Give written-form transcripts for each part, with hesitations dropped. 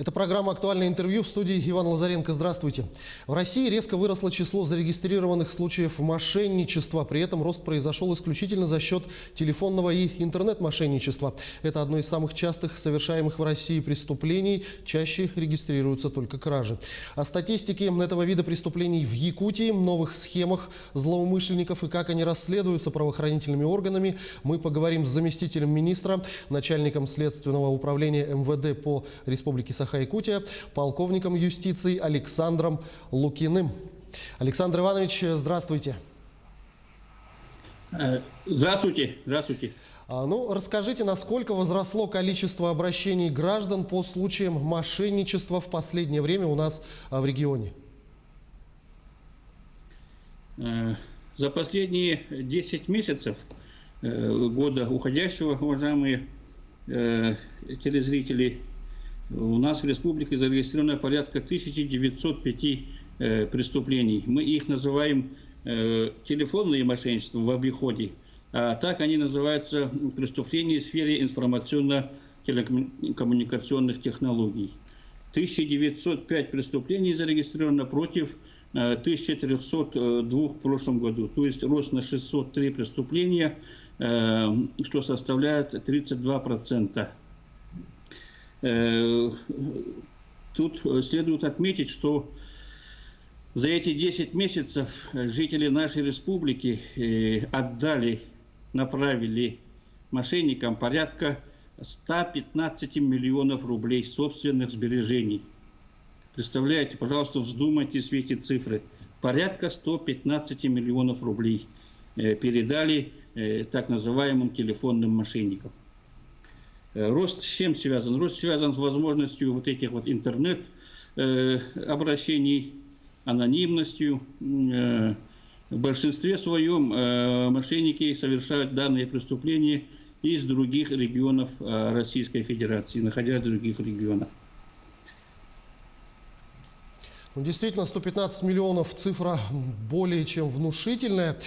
Это программа «Актуальное интервью», в студии Иван Лазаренко. Здравствуйте. В России резко выросло число зарегистрированных случаев мошенничества. При этом рост произошел исключительно за счет телефонного и интернет-мошенничества. Это одно из самых частых совершаемых в России преступлений. Чаще регистрируются только кражи. О статистике этого вида преступлений в Якутии, новых схемах злоумышленников и как они расследуются правоохранительными органами мы поговорим с заместителем министра, начальником Следственного управления МВД по Республике Саха-Якутия, полковником юстиции Александром Лукиным. Александр Иванович, здравствуйте. Здравствуйте. Здравствуйте. Расскажите, насколько возросло количество обращений граждан по случаям мошенничества в последнее время у нас в регионе? За последние 10 месяцев года уходящего, уважаемые телезрители, у нас в республике зарегистрировано порядка 1905 преступлений. Мы их называем телефонные мошенничества в обиходе, а так они называются преступления в сфере информационно-телекоммуникационных технологий. 1905 преступлений зарегистрировано против 1302 в прошлом году. То есть рост на 603 преступления, что составляет 32%. Тут следует отметить, что за эти 10 месяцев жители нашей республики направили мошенникам порядка 115 миллионов рублей собственных сбережений. Представляете, пожалуйста, вздумайтесь в эти цифры. Порядка 115 миллионов рублей передали так называемым телефонным мошенникам. Рост с чем связан? Рост связан с возможностью вот этих вот интернет-обращений, анонимностью. В большинстве своем мошенники совершают данные преступления из других регионов Российской Федерации, находясь в других регионах. Действительно, 115 миллионов цифра более чем внушительная.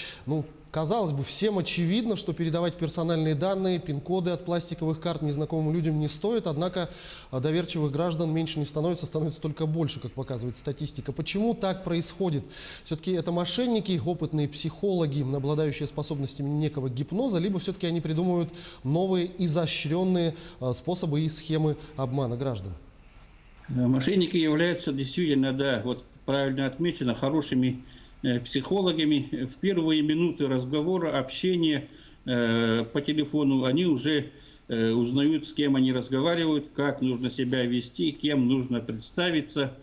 Казалось бы, всем очевидно, что передавать персональные данные, пин-коды от пластиковых карт незнакомым людям не стоит. Однако доверчивых граждан меньше не становится, становится только больше, как показывает статистика. Почему так происходит? Все-таки это мошенники, опытные психологи, обладающие способностями некого гипноза, либо все-таки они придумывают новые изощренные способы и схемы обмана граждан? Мошенники являются действительно, да, вот правильно отмечено, хорошими психологами. В первые минуты разговора, общения по телефону они уже узнают, с кем они разговаривают, как нужно себя вести, кем нужно представиться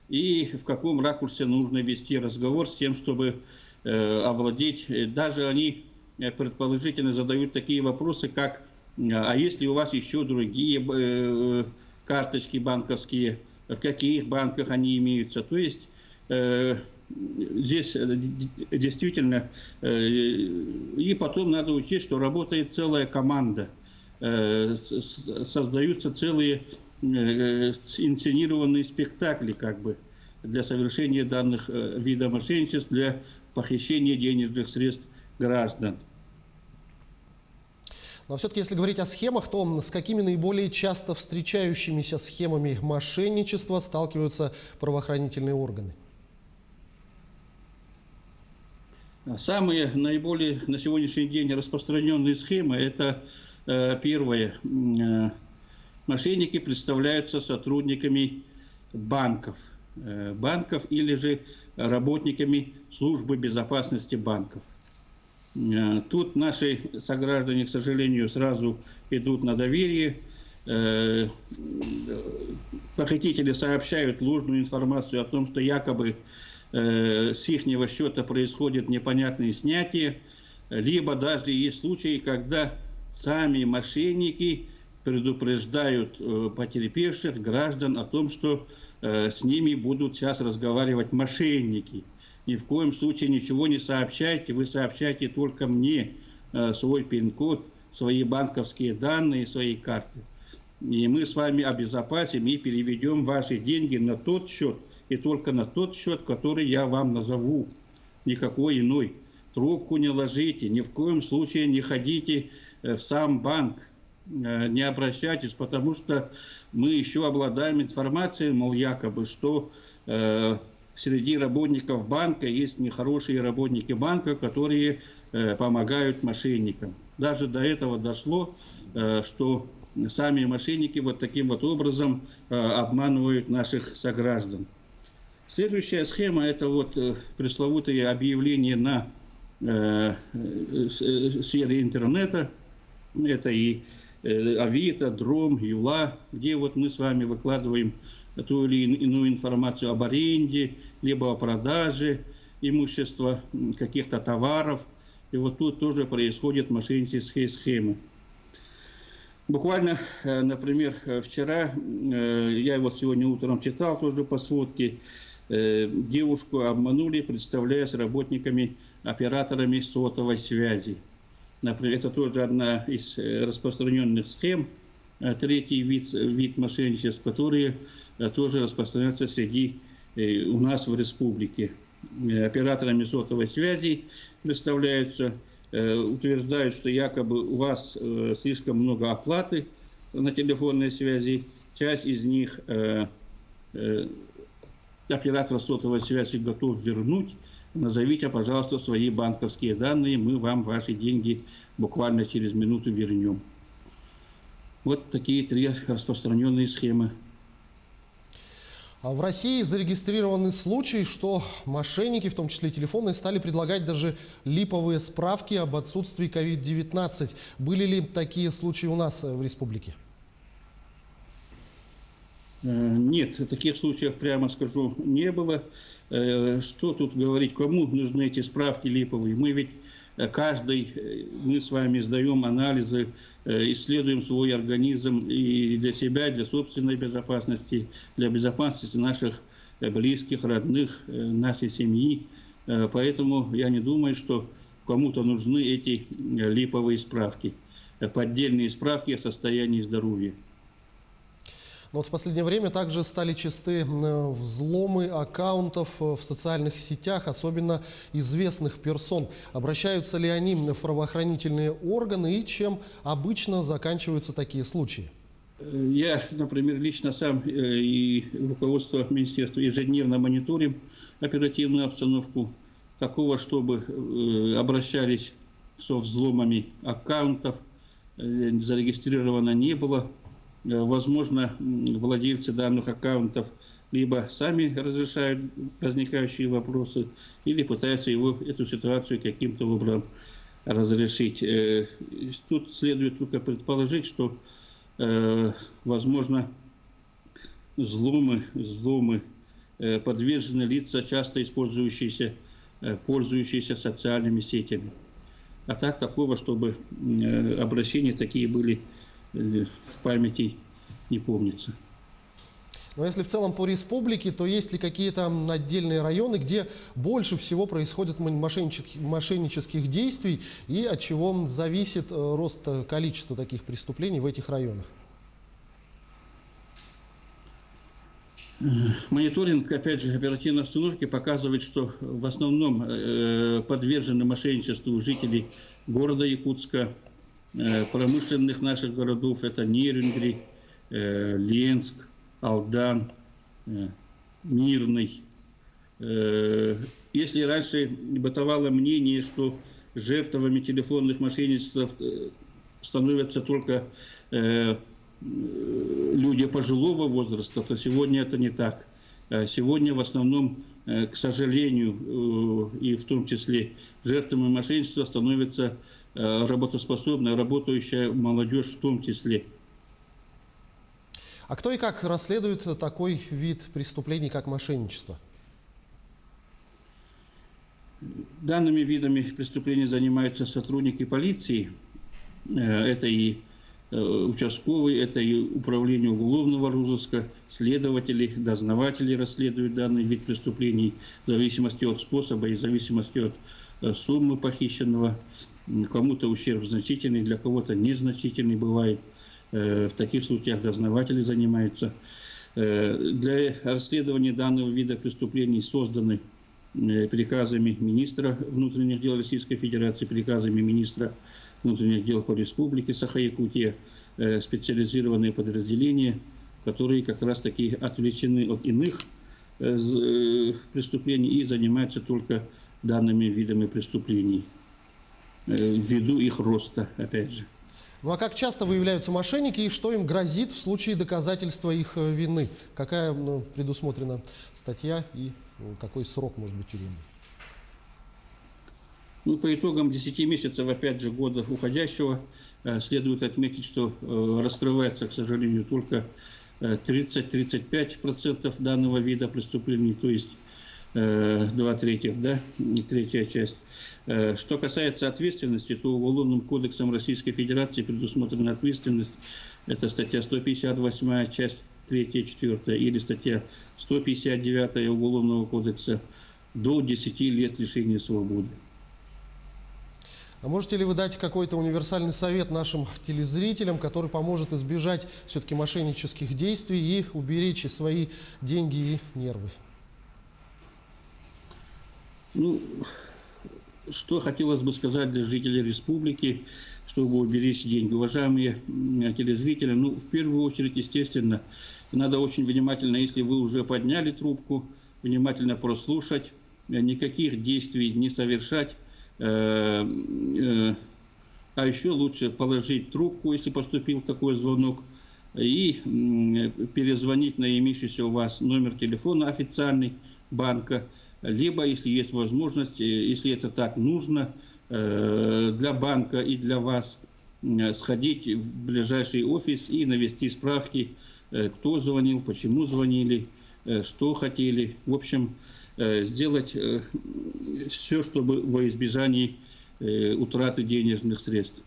и в каком ракурсе нужно вести разговор с тем, чтобы овладеть. Даже они предположительно задают такие вопросы, как: а есть ли у вас еще другие карточки банковские, в каких банках они имеются? То есть здесь действительно, и потом надо учесть, что работает целая команда, создаются целые инсценированные спектакли как бы для совершения данных видов мошенничеств, для похищения денежных средств граждан. Но все-таки, если говорить о схемах, то с какими наиболее часто встречающимися схемами мошенничества сталкиваются правоохранительные органы? Самые наиболее на сегодняшний день распространенные схемы – это первое. Мошенники представляются сотрудниками банков или же работниками службы безопасности банков. Тут наши сограждане, к сожалению, сразу идут на доверие. Похитители сообщают ложную информацию о том, что якобы с ихнего счета происходит непонятные снятия, либо даже есть случаи, когда сами мошенники предупреждают потерпевших граждан о том, что с ними будут сейчас разговаривать мошенники. Ни в коем случае ничего не сообщайте, вы сообщайте только мне свой пин-код, свои банковские данные, свои карты. И мы с вами обезопасим и переведем ваши деньги на тот счет, и только на тот счет, который я вам назову, никакой иной. Трубку не ложите, ни в коем случае не ходите в сам банк, не обращайтесь, потому что мы еще обладаем информацией, мол, якобы, что среди работников банка есть нехорошие работники банка, которые помогают мошенникам. Даже до этого дошло, что сами мошенники вот таким вот образом обманывают наших сограждан. Следующая схема – это вот пресловутые объявления на сфере интернета. Это и Авито, Дром, Юла, где вот мы с вами выкладываем ту или иную информацию об аренде, либо о продаже имущества, каких-то товаров. И вот тут тоже происходят мошеннические схемы. Буквально, например, вчера, я вот сегодня утром читал тоже по сводке, девушку обманули, представляясь работниками, операторами сотовой связи. Например, это тоже одна из распространенных схем. Третий вид мошенничества, которые тоже распространяются среди у нас в республике. Операторами сотовой связи представляются, утверждают, что якобы у вас слишком много оплаты на телефонной связи. Часть из них оператор сотовой связи готов вернуть. Назовите, пожалуйста, свои банковские данные, мы вам ваши деньги буквально через минуту вернем. Вот такие три распространенные схемы. А в России зарегистрированы случаи, что мошенники, в том числе телефонные, стали предлагать даже липовые справки об отсутствии COVID-19. Были ли такие случаи у нас в республике? Нет, таких случаев, прямо скажу, не было. Что тут говорить, кому нужны эти справки липовые? Мы ведь мы с вами сдаем анализы, исследуем свой организм и для себя, для собственной безопасности, для безопасности наших близких, родных, нашей семьи. Поэтому я не думаю, что кому-то нужны эти липовые справки, поддельные справки о состоянии здоровья. Но вот в последнее время также стали часты взломы аккаунтов в социальных сетях, особенно известных персон. Обращаются ли они в правоохранительные органы и чем обычно заканчиваются такие случаи? Я, например, лично сам и руководство министерства ежедневно мониторим оперативную обстановку. Такого, чтобы обращались со взломами аккаунтов, зарегистрировано не было. Возможно, владельцы данных аккаунтов либо сами разрешают возникающие вопросы, или пытаются эту ситуацию каким-то образом разрешить. Тут следует только предположить, что, возможно, взломы подвержены лица, часто пользующиеся социальными сетями. А так, такого, чтобы обращения такие были в памяти, не помнится. Но если в целом по республике, то есть ли какие-то отдельные районы, где больше всего происходит мошеннических действий и от чего зависит рост количества таких преступлений в этих районах? Мониторинг, опять же, оперативной обстановки показывает, что в основном подвержены мошенничеству жители города Якутска, промышленных наших городов, это Нерюнгри, Ленск, Алдан, Мирный. Если раньше бытовало мнение, что жертвами телефонных мошенничеств становятся только люди пожилого возраста, то сегодня это не так. Сегодня в основном, к сожалению, и в том числе жертвами мошенничества становится работоспособная, работающая молодежь в том числе. А кто и как расследует такой вид преступлений, как мошенничество? Данными видами преступлений занимаются сотрудники полиции. Это и участковый, это и управление уголовного розыска, следователи, дознаватели расследуют данный вид преступлений в зависимости от способа и в зависимости от суммы похищенного. Кому-то ущерб значительный, для кого-то незначительный бывает. В таких случаях дознаватели занимаются. Для расследования данного вида преступлений созданы приказами министра внутренних дел Российской Федерации, приказами министра внутренних дел по республике Саха-Якутия, специализированные подразделения, которые как раз-таки отвлечены от иных преступлений и занимаются только данными видами преступлений, ввиду их роста, опять же. Ну а как часто выявляются мошенники и что им грозит в случае доказательства их вины? Какая предусмотрена статья и какой срок может быть тюремный? Ну, по итогам 10 месяцев, опять же, года уходящего, следует отметить, что раскрывается, к сожалению, только 30-35% данного вида преступлений, то есть 2/3, да, третья часть. Что касается ответственности, то Уголовным кодексом Российской Федерации предусмотрена ответственность, это статья 158, часть 3, 4, или статья 159 Уголовного кодекса, до 10 лет лишения свободы. А можете ли вы дать какой-то универсальный совет нашим телезрителям, который поможет избежать все-таки мошеннических действий и уберечь свои деньги и нервы? Ну, что хотелось бы сказать для жителей республики, чтобы уберечь деньги. Уважаемые телезрители, ну, в первую очередь, естественно, надо очень внимательно, если вы уже подняли трубку, внимательно прослушать, никаких действий не совершать, а еще лучше положить трубку, если поступил такой звонок, и перезвонить на имеющийся у вас номер телефона официальный банка, либо, если есть возможность, если это так нужно, для банка и для вас, сходить в ближайший офис и навести справки, кто звонил, почему звонили, что хотели. В общем, сделать все, чтобы во избежании утраты денежных средств.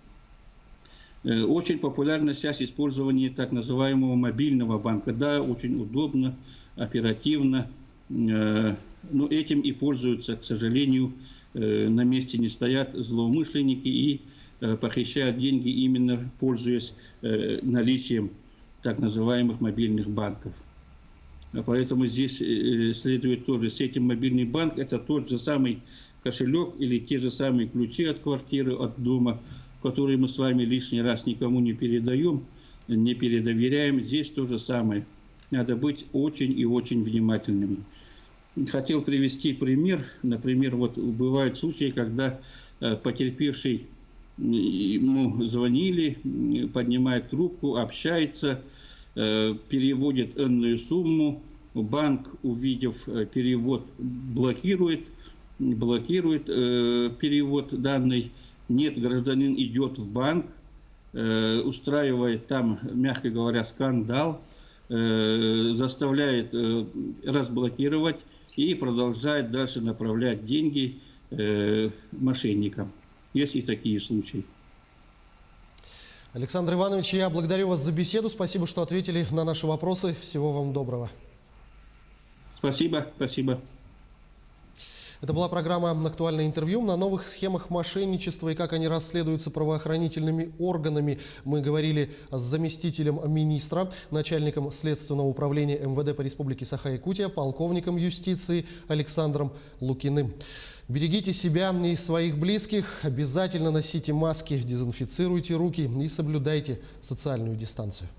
Очень популярна сейчас использование так называемого мобильного банка. Да, очень удобно, оперативно, но этим и пользуются, к сожалению, на месте не стоят злоумышленники и похищают деньги, именно пользуясь наличием так называемых мобильных банков. Поэтому здесь следует тоже с этим мобильный банк, это тот же самый кошелек или те же самые ключи от квартиры, от дома, которые мы с вами лишний раз никому не передаем, не передоверяем. Здесь то же самое. Надо быть очень и очень внимательными. Хотел привести пример. Например, вот бывают случаи, когда потерпевший, ему звонили, поднимает трубку, общается, переводит энную сумму, банк, увидев перевод, блокирует перевод данный. Нет, гражданин идет в банк, устраивает там, мягко говоря, скандал, заставляет разблокировать и продолжает дальше направлять деньги мошенникам. Есть и такие случаи. Александр Иванович, я благодарю вас за беседу. Спасибо, что ответили на наши вопросы. Всего вам доброго. Спасибо, спасибо. Это была программа «Актуальное интервью». На новых схемах мошенничества и как они расследуются правоохранительными органами мы говорили с заместителем министра, начальником Следственного управления МВД по Республике Саха-Якутия, полковником юстиции Александром Лукиным. Берегите себя и своих близких, обязательно носите маски, дезинфицируйте руки и соблюдайте социальную дистанцию.